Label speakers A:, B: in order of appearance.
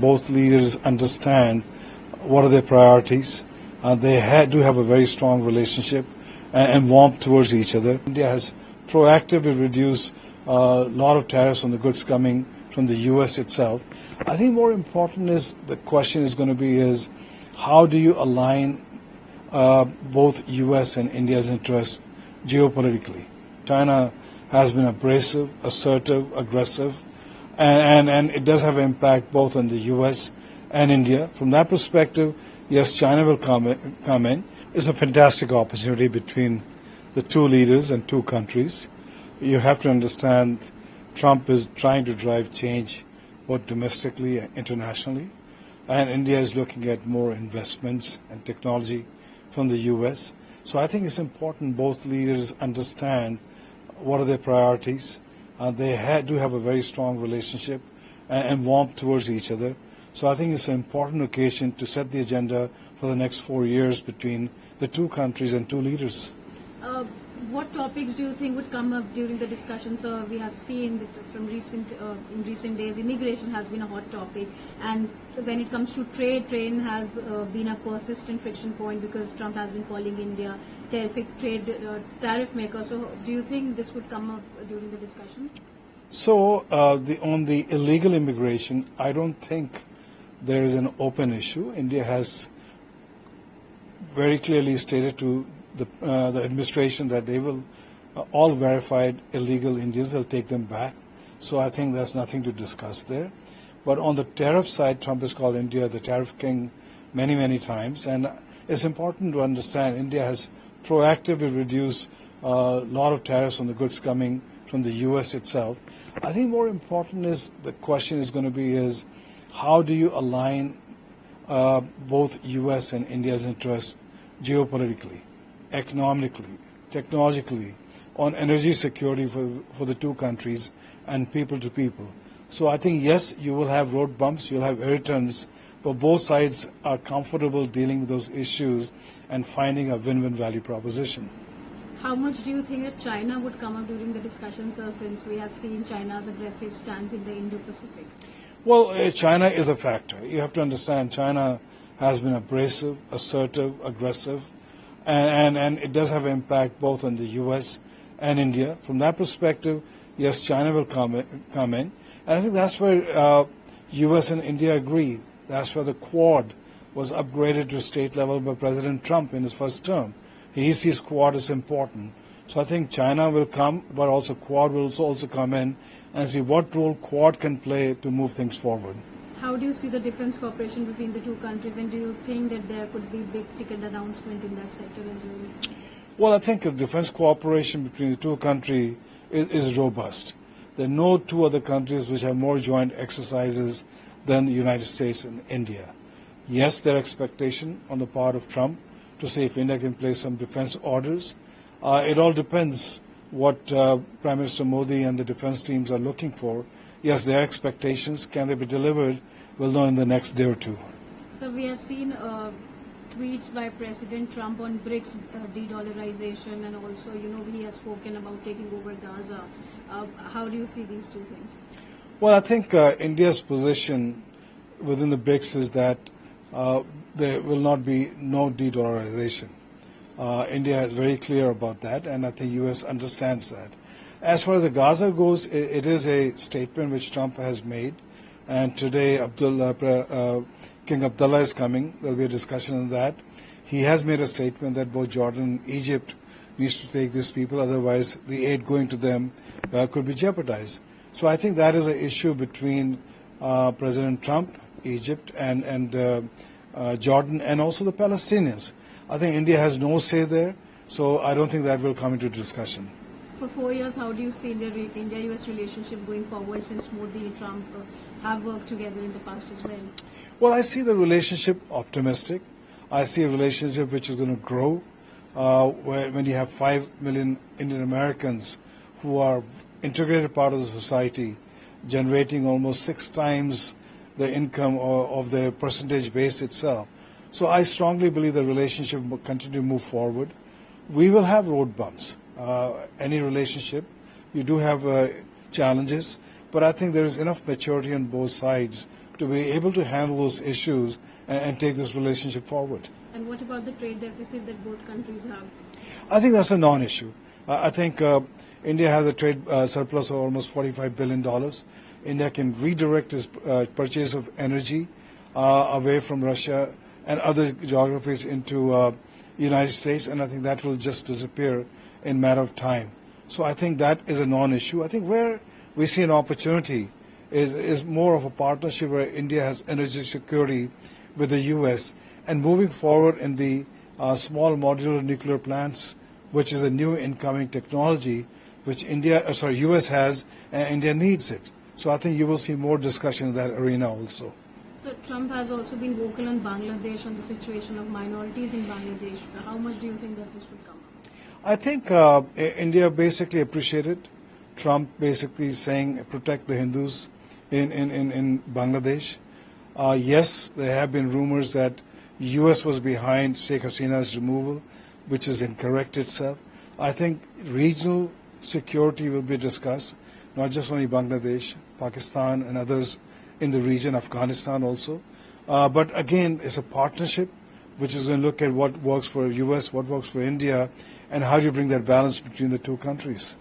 A: Both leaders understand what are their priorities. They do have a very strong relationship and warmth towards each other. India has proactively reduced a lot of tariffs on the goods coming from the U.S. itself. I think more important is the question is going to be is how do you align both U.S. and India's interests geopolitically? China has been abrasive, assertive, aggressive, and it does have an impact both on the U.S. and India. From that perspective, yes, China will come in. It's a fantastic opportunity between the two leaders and two countries. You have to understand Trump is trying to drive change both domestically and internationally, and India is looking at more investments and technology from the U.S. So I think it's important both leaders understand what are their priorities. They do have a very strong relationship and warmth towards each other. So I think it's an important occasion to set the agenda for the next 4 years between the two countries and two leaders.
B: What topics do you think would come up during the discussions? We have seen that in recent days, immigration has been a hot topic, and when it comes to trade has been a persistent friction point because Trump has been calling India tariff maker. So, do you think this would come up during the discussion?
A: So, on the illegal immigration, I don't think there is an open issue. India has very clearly stated to the administration that they will all verified illegal Indians, they'll take them back. So I think there's nothing to discuss there. But on the tariff side, Trump has called India the tariff king many, many times. And it's important to understand India has proactively reduced a lot of tariffs on the goods coming from the U.S. itself. I think more important is the question is going to be is how do you align both U.S. and India's interests geopolitically, economically, technologically, on energy security for the two countries and people to people. So I think, yes, you will have road bumps, you'll have irritants, but both sides are comfortable dealing with those issues and finding a win-win value proposition.
B: How much do you think that China would come up during the discussions since we have seen China's aggressive stance in the Indo-Pacific?
A: Well, China is a factor. You have to understand China has been abrasive, assertive, aggressive, and it does have an impact both on the U.S. and India. From that perspective, yes, China will come in. And I think that's where U.S. and India agree. That's where the Quad was upgraded to state level by President Trump in his first term. He sees Quad as important. So I think China will come, but also Quad will also come in and see what role Quad can play to move things forward.
B: How do you see the defense cooperation between the two countries, and do you think that there could be big ticket announcement in that sector as well?
A: Well, I think the defense cooperation between the two countries is robust. There are no two other countries which have more joint exercises than the United States and India. Yes, there are expectations on the part of Trump to see if India can place some defense orders. It all depends what Prime Minister Modi and the defense teams are looking for. Yes, their expectations, can they be delivered? We'll know in the next day or two.
B: So we have seen tweets by President Trump on BRICS de-dollarization, and also, he has spoken about taking over Gaza. How do you see these two things?
A: Well, I think India's position within the BRICS is that there will not be no de-dollarization. India is very clear about that, and I think U.S. understands that. As far as the Gaza goes, it is a statement which Trump has made, and today King Abdullah is coming. There will be a discussion on that. He has made a statement that both Jordan and Egypt needs to take these people, otherwise the aid going to them could be jeopardized. So I think that is an issue between President Trump, Egypt, and Jordan, and also the Palestinians. I think India has no say there, so I don't think that will come into discussion.
B: For 4 years, how do you see India-US relationship going forward, since Modi and Trump have worked together in the past as well?
A: Well, I see the relationship optimistic. I see a relationship which is going to grow when you have 5 million Indian Americans who are integrated part of the society, generating almost 6 times the income of the percentage base itself. So I strongly believe the relationship will continue to move forward. We will have road bumps. Any relationship, you do have challenges, but I think there is enough maturity on both sides to be able to handle those issues and take this relationship forward.
B: And what about the trade deficit that both countries have?
A: I think that's a non-issue. I think India has a trade surplus of almost $45 billion. India can redirect its purchase of energy away from Russia and other geographies into United States, and I think that will just disappear in a matter of time. So I think that is a non-issue. I think where we see an opportunity is more of a partnership where India has energy security with the U.S. and moving forward in the small modular nuclear plants, which is a new incoming technology which U.S. has and India needs it. So I think you will see more discussion in that arena also.
B: So Trump has also been vocal on Bangladesh, on the situation of minorities in Bangladesh. How much do you think that this will come up?
A: I think India basically appreciated Trump basically saying protect the Hindus in Bangladesh. Yes, there have been rumors that U.S. was behind Sheikh Hasina's removal, which is incorrect itself. I think regional security will be discussed, not just only Bangladesh, Pakistan and others in the region, Afghanistan also. But again, it's a partnership which is going to look at what works for U.S., what works for India, and how do you bring that balance between the two countries.